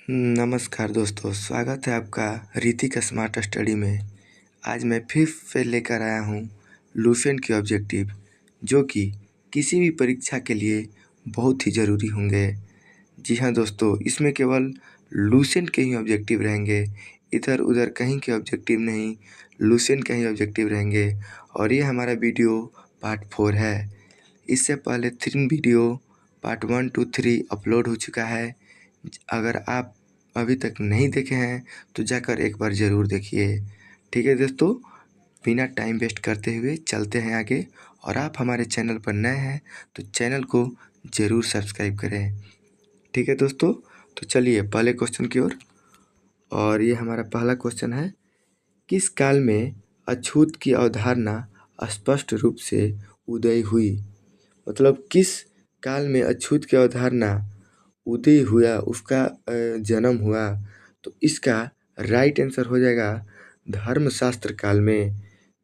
नमस्कार दोस्तों, स्वागत है आपका ऋतिक स्मार्ट स्टडी में। आज मैं फिर से लेकर आया हूँ लुसेंट के ऑब्जेक्टिव, जो कि किसी भी परीक्षा के लिए बहुत ही ज़रूरी होंगे। जी हाँ दोस्तों, इसमें केवल लुसेंट के ही ऑब्जेक्टिव रहेंगे, इधर उधर कहीं के ऑब्जेक्टिव नहीं, लुसेंट के ही ऑब्जेक्टिव रहेंगे। और ये हमारा वीडियो पार्ट 4 है। इससे पहले 3 वीडियो पार्ट 1 to 3 अपलोड हो चुका है। अगर आप अभी तक नहीं देखे हैं तो जाकर एक बार ज़रूर देखिए। ठीक है दोस्तों, बिना टाइम वेस्ट करते हुए चलते हैं आगे। और आप हमारे चैनल पर नए हैं तो चैनल को ज़रूर सब्सक्राइब करें। ठीक है दोस्तों, तो चलिए पहले क्वेश्चन की ओर। और ये हमारा पहला क्वेश्चन है, किस काल में अछूत की अवधारणा स्पष्ट रूप से उदय हुई? मतलब किस काल में अछूत की अवधारणा उदय हुआ, उसका जन्म हुआ? तो इसका राइट आंसर हो जाएगा धर्मशास्त्र काल में।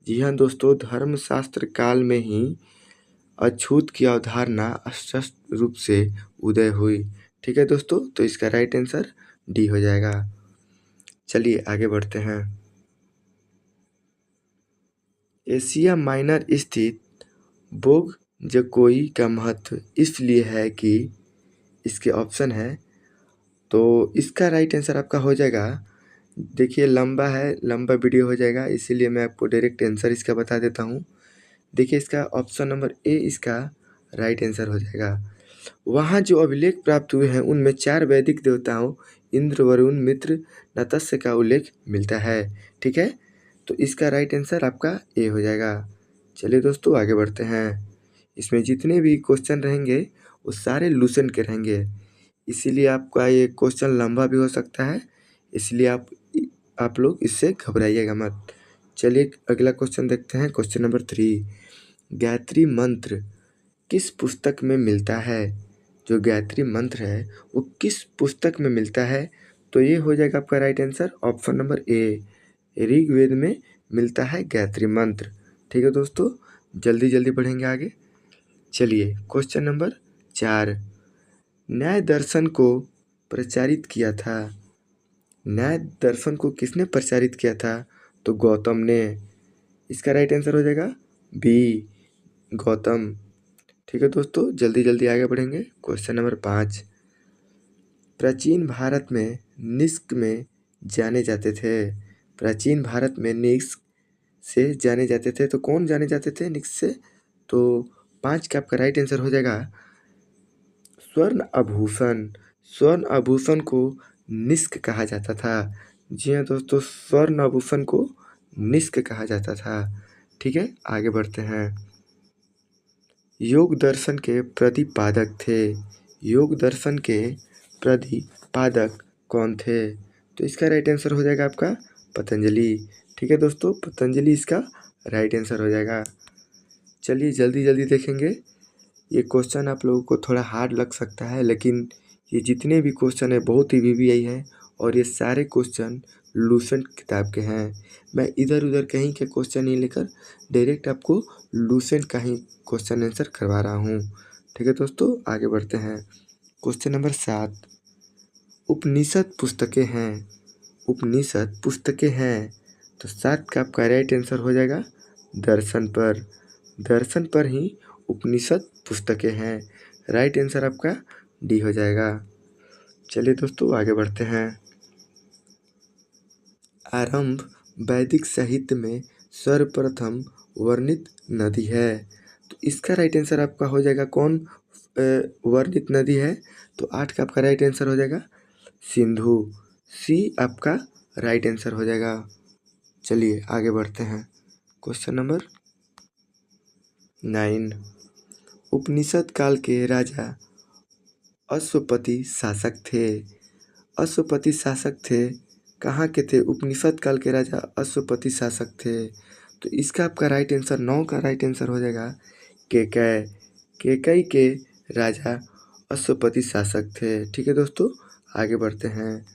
जी हाँ दोस्तों, धर्मशास्त्र काल में ही अछूत की अवधारणा स्पष्ट रूप से उदय हुई। ठीक है दोस्तों, तो इसका राइट आंसर डी हो जाएगा। चलिए आगे बढ़ते हैं। एशिया माइनर स्थित बोगजकोई का महत्व इसलिए है कि इसके ऑप्शन है, तो इसका राइट आंसर आपका हो जाएगा। देखिए लंबा है, लंबा वीडियो हो जाएगा, इसीलिए मैं आपको डायरेक्ट आंसर इसका बता देता हूँ। देखिए इसका ऑप्शन नंबर ए इसका राइट आंसर हो जाएगा। वहाँ जो अभिलेख प्राप्त हुए हैं उनमें 4 वैदिक देवताओं इंद्र, वरुण, मित्र, नतस्य का उल्लेख मिलता है। ठीक है, तो इसका राइट आंसर आपका ए हो जाएगा। चलिए दोस्तों आगे बढ़ते हैं। इसमें जितने भी क्वेश्चन रहेंगे वो सारे लुसेंट के रहेंगे, इसीलिए आपका ये क्वेश्चन लंबा भी हो सकता है, इसलिए आप लोग इससे घबराइएगा मत। चलिए अगला क्वेश्चन देखते हैं। क्वेश्चन नंबर 3, गायत्री मंत्र किस पुस्तक में मिलता है? जो गायत्री मंत्र है वो किस पुस्तक में मिलता है? तो ये हो जाएगा आपका right answer option number A, Rigveda में मिलता है गायत्री मंत्र। ठीक है दोस्तों, जल्दी जल्दी बढ़ेंगे आगे। चलिए क्वेश्चन नंबर 4, न्याय दर्शन को प्रचारित किया था? न्याय दर्शन को किसने प्रचारित किया था? तो गौतम ने। इसका राइट आंसर हो जाएगा बी, गौतम। ठीक है दोस्तों, जल्दी जल्दी आगे बढ़ेंगे। क्वेश्चन नंबर 5, प्राचीन भारत में निष्क में जाने जाते थे। प्राचीन भारत में निष्क से जाने जाते थे, तो कौन जाने जाते थे निष्क से? तो 5 का आपका राइट आंसर हो जाएगा स्वर्ण आभूषण। स्वर्ण आभूषण को निष्क कहा जाता था। जी हाँ दोस्तों, स्वर्ण आभूषण को निष्क कहा जाता था। ठीक है, आगे बढ़ते हैं। योग दर्शन के प्रतिपादक थे। योग दर्शन के प्रतिपादक कौन थे? तो इसका राइट आंसर हो जाएगा आपका पतंजलि। ठीक है दोस्तों, पतंजलि इसका राइट आंसर हो जाएगा। चलिए जल्दी जल्दी देखेंगे। ये क्वेश्चन आप लोगों को थोड़ा हार्ड लग सकता है, लेकिन ये जितने भी क्वेश्चन है बहुत ही वीवीआई है, और ये सारे क्वेश्चन लुसेंट किताब के हैं। मैं इधर उधर कहीं के क्वेश्चन नहीं लेकर डायरेक्ट आपको लुसेंट का ही क्वेश्चन आंसर करवा रहा हूँ। ठीक है दोस्तों, आगे बढ़ते हैं। क्वेश्चन नंबर 7, उपनिषद पुस्तकें हैं। उपनिषद पुस्तकें हैं, तो 7 का आपका राइट आंसर हो जाएगा दर्शन पर। दर्शन पर ही उपनिषद पुस्तकें हैं। राइट आंसर आपका डी हो जाएगा। चलिए दोस्तों आगे बढ़ते हैं। आरंभ वैदिक साहित्य में सर्वप्रथम वर्णित नदी है, तो इसका राइट आंसर आपका हो जाएगा कौन वर्णित नदी है? तो 8 का आपका राइट आंसर हो जाएगा सिंधु। सी आपका राइट आंसर हो जाएगा। चलिए आगे बढ़ते हैं। क्वेश्चन नंबर 9, उपनिषद काल के राजा अश्वपति शासक थे। अश्वपति शासक थे, कहाँ के थे? उपनिषद काल के राजा अश्वपति शासक थे, तो इसका आपका राइट आंसर 9 का राइट आंसर हो जाएगा केकय। केकय के राजा अश्वपति शासक थे। ठीक है दोस्तों, आगे बढ़ते हैं।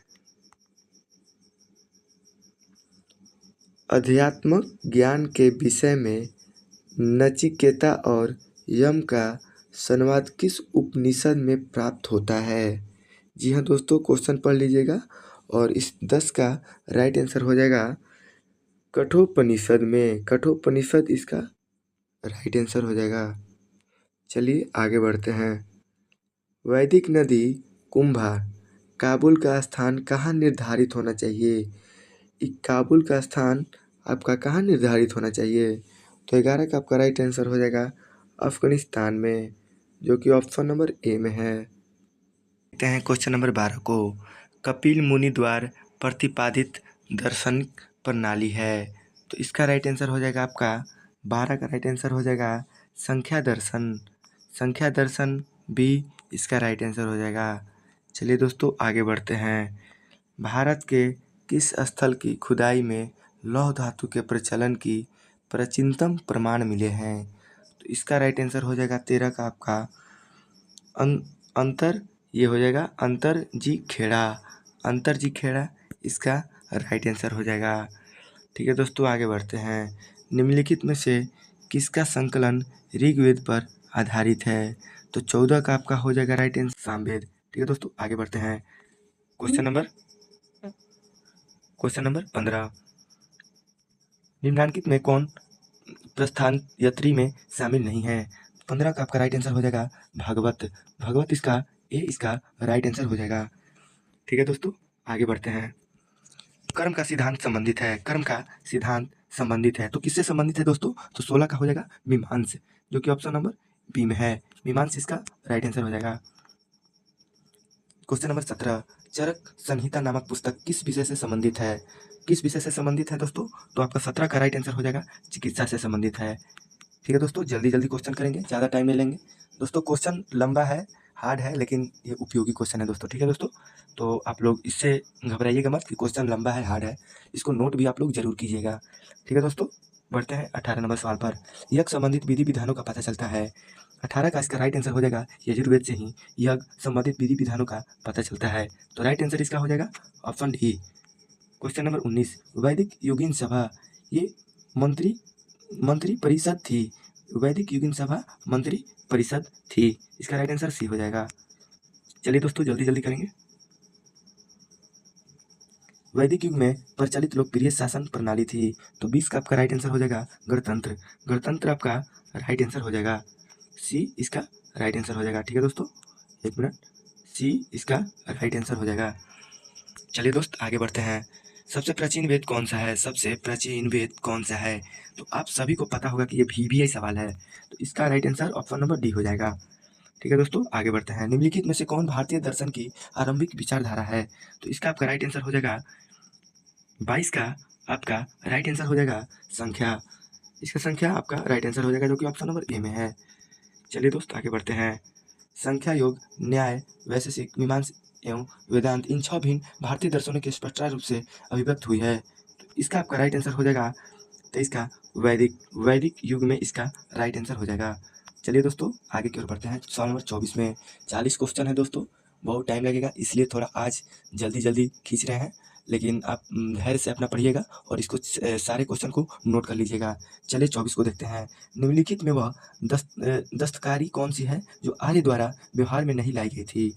अध्यात्मक ज्ञान के विषय में नचिकेता और यम का संवाद किस उपनिषद में प्राप्त होता है? जी हाँ दोस्तों, क्वेश्चन पढ़ लीजिएगा और इस 10 का राइट आंसर हो जाएगा कठोपनिषद में। कठोपनिषद इसका राइट आंसर हो जाएगा। चलिए आगे बढ़ते हैं। वैदिक नदी कुंभा काबुल का स्थान कहाँ निर्धारित होना चाहिए? काबुल का स्थान आपका कहाँ निर्धारित होना चाहिए? तो 11 का आपका राइट आंसर हो जाएगा अफगानिस्तान में, जो कि ऑप्शन नंबर ए में है। देखते हैं क्वेश्चन नंबर 12 को। कपिल मुनि द्वारा प्रतिपादित दर्शन प्रणाली है, तो इसका राइट आंसर हो जाएगा आपका 12 का राइट आंसर हो जाएगा संख्या दर्शन। संख्या दर्शन बी इसका राइट आंसर हो जाएगा। चलिए दोस्तों आगे बढ़ते हैं। भारत के किस स्थल की खुदाई में लौह धातु के प्रचलन की प्राचीनतम प्रमाण मिले हैं? तो इसका राइट आंसर हो जाएगा 13 का आपका अंतर, ये हो जाएगा अंतर जी खेड़ा। अंतर जी खेड़ा इसका राइट आंसर हो जाएगा। ठीक है दोस्तों आगे बढ़ते हैं। निम्नलिखित में से किसका संकलन ऋग्वेद पर आधारित है? तो 14 का आपका हो जाएगा राइट आंसर सामवेद। ठीक है दोस्तों आगे बढ़ते हैं। Question number 15। निम्नलिखित में कौन प्रस्थान यात्री में शामिल नहीं है? 15 का आपका राइट आंसर हो जाएगा भागवत। भागवत इसका राइट आंसर हो जाएगा। ठीक है दोस्तों आगे बढ़ते हैं। कर्म का सिद्धांत संबंधित है। कर्म का सिद्धांत संबंधित है तो किससे संबंधित है दोस्तों? तो 16 का हो जाएगा मीमांस, जो कि ऑप्शन नंबर बी में है। मीमांस इसका राइट आंसर हो जाएगा। Question number 17। चरक संहिता नामक पुस्तक किस विषय से संबंधित है? किस विषय से संबंधित है दोस्तों? तो आपका 17 का राइट आंसर हो जाएगा चिकित्सा से संबंधित है। ठीक है दोस्तों जल्दी जल्दी क्वेश्चन करेंगे, ज़्यादा टाइम नहीं लेंगे दोस्तों। क्वेश्चन लंबा है, हार्ड है, लेकिन ये उपयोगी क्वेश्चन है दोस्तों। ठीक है दोस्तों, तो आप लोग इससे घबराइएगा मत कि क्वेश्चन लंबा है, हार्ड है। इसको नोट भी आप लोग जरूर कीजिएगा। ठीक है दोस्तों, बढ़ते हैं 18 नंबर सवाल पर। यज्ञ संबंधित विधि विधानों का पता चलता है। 18 का इसका राइट आंसर हो जाएगा यजुर्वेद से ही यज्ञ संबंधित विधि विधानों का पता चलता है। तो राइट आंसर इसका हो जाएगा ऑप्शन डी। Question number 19। वैदिक योगिन सभा ये मंत्री परिषद थी। वैदिक योगिन सभा मंत्री परिषद थी। इसका राइट आंसर सी हो जाएगा। चलिए दोस्तों जल्दी जल्दी करेंगे। वैदिक युग में प्रचलित लोकप्रिय शासन प्रणाली थी। तो 20 का आपका राइट आंसर हो जाएगा गणतंत्र। गणतंत्र आपका राइट आंसर हो जाएगा सी, इसका राइट आंसर हो जाएगा। ठीक है दोस्तों, एक मिनट, सी इसका राइट आंसर हो जाएगा। चलिए दोस्त आगे बढ़ते हैं। सबसे प्राचीन वेद कौन सा है? सबसे प्राचीन वेद कौन सा है? तो आप सभी को पता होगा कि ये VBI सवाल है, तो इसका right answer option number D हो जाएगा। ठीक है दोस्तों आगे बढ़ते हैं। निम्नलिखित में से कौन भारतीय दर्शन की आरंभिक विचारधारा है? तो इसका आपका राइट आंसर हो जाएगा 22 का आपका राइट आंसर हो जाएगा संख्या। इसका संख्या आपका राइट आंसर हो जाएगा, जो कि ऑप्शन नंबर ए में है। चलिए दोस्त आगे बढ़ते हैं। संख्या, योग, न्याय, वैशेषिक, मीमांसा एवं वेदांत इन 6 भिन्न भारतीय दर्शनों के स्पष्ट रूप से अभिव्यक्त हुई है। तो इसका आपका राइट आंसर हो जाएगा 23 का वैदिक युग में इसका राइट आंसर हो जाएगा। चलिए दोस्तों आगे की ओर बढ़ते हैं। सवाल नंबर 24 में 40 क्वेश्चन है दोस्तों, बहुत टाइम लगेगा, इसलिए थोड़ा आज जल्दी जल्दी खींच रहे हैं, लेकिन आप धैर्य से अपना पढ़िएगा और इसको सारे क्वेश्चन को नोट कर लीजिएगा। चलिए 24 को देखते हैं। निम्नलिखित में वह दस्तकारी कौन सी है जो आर्य द्वारा व्यवहार में नहीं लाई गई थी?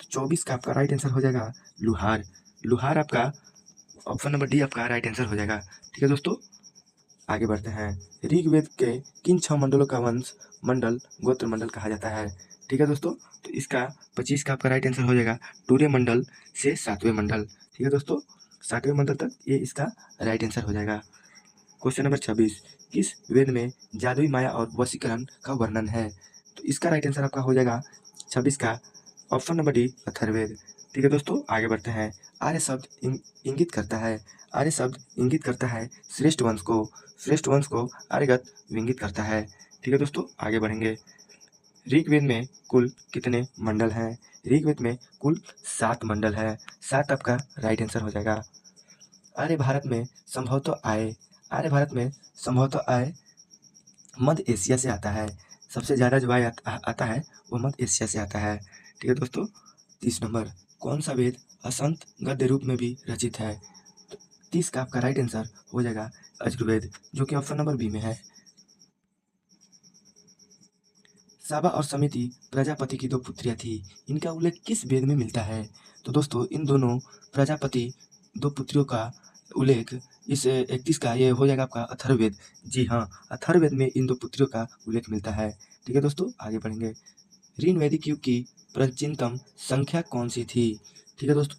तो 24 का आपका राइट आंसर हो जाएगा लुहार। लुहार आपका ऑप्शन नंबर डी आपका राइट आंसर हो जाएगा। ठीक है दोस्तों आगे बढ़ते हैं। ऋग्वेद के किन 6 मंडलों का वंश मंडल गोत्र मंडल कहा जाता है? ठीक है दोस्तों, तो इसका 25 का आपका राइट आंसर हो जाएगा टूर्य मंडल से 7वें मंडल। ठीक है दोस्तों, 7वें मंडल तक ये इसका राइट आंसर हो जाएगा। Question number 26। किस वेद में जादुई माया और वशीकरण का वर्णन है? तो इसका राइट आंसर आपका हो जाएगा 26 का ऑप्शन नंबर डी अथर्ववेद। ठीक है दोस्तों आगे बढ़ते हैं। आर्य शब्द इंगित करता है, आर्य शब्द इंगित करता है श्रेष्ठ वंश को, श्रेष्ठ वंश को आर्यगत इंगित करता है। ठीक है दोस्तों आगे बढ़ेंगे। ऋग्वेद में कुल कितने मंडल हैं? ऋग्वेद में कुल 7 मंडल है। 7 आपका राइट आंसर हो जाएगा। आर्य भारत में संभवतः आए मध्य एशिया से आता है। सबसे ज़्यादा जो आय आता है वो मध्य एशिया से आता है। ठीक है दोस्तों, 30 नंबर। कौन सा वेद असंत गद्य रूप में भी रचित है? तो 30 का आपका राइट आंसर हो जाएगा यजुर्वेद, जो कि ऑप्शन नंबर बी में है। साबा और समिति प्रजापति की 2 पुत्रियाँ थी। इनका उल्लेख किस वेद में मिलता है? तो दोस्तों इन दोनों प्रजापति 2 पुत्रियों का उल्लेख इस 31 का ये हो जाएगा आपका अथर्ववेद। जी हाँ, अथर्ववेद में इन 2 पुत्रियों का उल्लेख मिलता है। ठीक है दोस्तों, आगे बढ़ेंगे। ऋण वैदिक युग की प्राचीनतम संख्या कौन सी थी? ठीक है दोस्तों,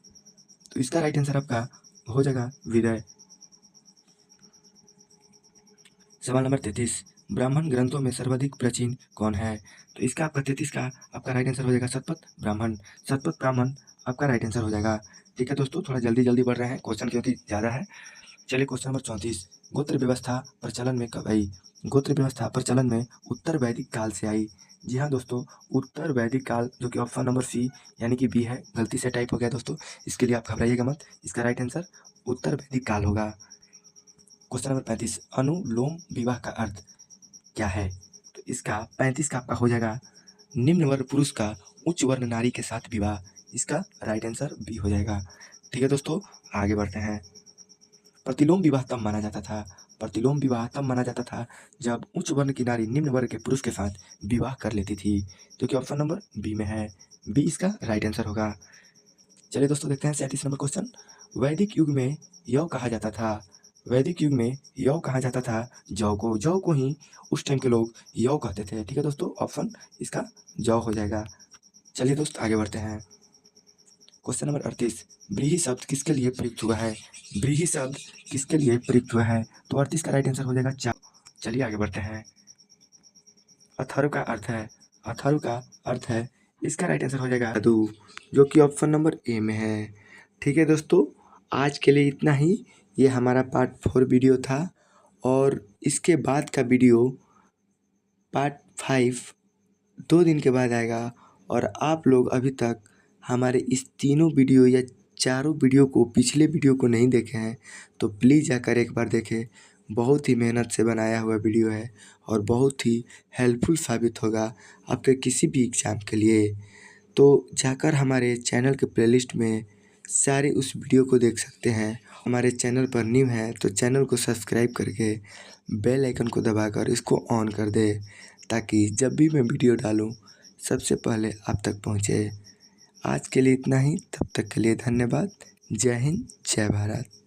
तो इसका राइट आंसर आपका हो जाएगा विदय। सवाल नंबर 33, ब्राह्मण ग्रंथों में सर्वाधिक प्राचीन कौन है? तो इसका आपका 33 का आपका राइट आंसर हो जाएगा शतपथ ब्राह्मण। शतपथ ब्राह्मण आपका राइट आंसर हो जाएगा। ठीक है दोस्तों, थोड़ा जल्दी बढ़ रहे हैं, क्वेश्चन क्योंकि ज़्यादा है। चलिए क्वेश्चन नंबर 34, गोत्र व्यवस्था प्रचलन में कब आई? गोत्र व्यवस्था प्रचलन में उत्तर वैदिक काल से आई। जी हाँ दोस्तों, उत्तर वैदिक काल, जो कि ऑप्शन नंबर सी यानी कि बी है, गलती से टाइप हो गया दोस्तों, इसके लिए आप घबराइएगा मत। इसका राइट आंसर उत्तर वैदिक काल होगा। क्वेश्चन नंबर 35, अनुलोम विवाह का अर्थ क्या है? तो इसका 35 का आपका हो जाएगा निम्न वर्ग पुरुष का उच्च वर्ण नारी के साथ विवाह। इसका राइट आंसर बी हो जाएगा। ठीक है दोस्तों, आगे बढ़ते हैं। प्रतिलोम विवाह तब माना जाता था, प्रतिलोम विवाह तब माना जाता था जब उच्च वर्ण की नारी निम्न वर्ग के पुरुष के साथ विवाह कर लेती थी, जो कि ऑप्शन नंबर बी में है। बी इसका राइट आंसर होगा। चलिए दोस्तों देखते हैं 37 नंबर क्वेश्चन। वैदिक युग में यौ कहा जाता था, वैदिक युग में यौ कहा जाता था जौ को ही उस टाइम के लोग यौ कहते थे। ठीक है दोस्तों, ऑप्शन इसका जौ हो जाएगा। चलिए दोस्त आगे बढ़ते हैं। क्वेश्चन नंबर 38, व्रीहि शब्द किसके लिए प्रयुक्त हुआ है? व्रीहि शब्द किसके लिए प्रयुक्त हुआ है? तो 38 का राइट आंसर हो जाएगा चा। चलिए आगे बढ़ते हैं। अथर्व का अर्थ है, अथर्व का अर्थ है, इसका राइट आंसर हो जाएगा जादू, जो कि ऑप्शन नंबर ए में है। ठीक है दोस्तों, आज के लिए इतना ही। ये हमारा पार्ट 4 वीडियो था और इसके बाद का वीडियो पार्ट 5 2 दिन के बाद आएगा। और आप लोग अभी तक हमारे इस तीनों वीडियो या चारों वीडियो को, पिछले वीडियो को नहीं देखे हैं तो प्लीज़ जाकर एक बार देखें। बहुत ही मेहनत से बनाया हुआ वीडियो है और बहुत ही हेल्पफुल साबित होगा आपके किसी भी एग्ज़ाम के लिए। तो जाकर हमारे चैनल के प्लेलिस्ट में सारे उस वीडियो को देख सकते हैं। हमारे चैनल पर न्यू हैं तो चैनल को सब्सक्राइब करके बेल आइकन को दबाकर इसको ऑन कर दे, ताकि जब भी मैं वीडियो डालूं सबसे पहले आप तक पहुंचे। आज के लिए इतना ही, तब तक के लिए धन्यवाद। जय हिंद, जय भारत।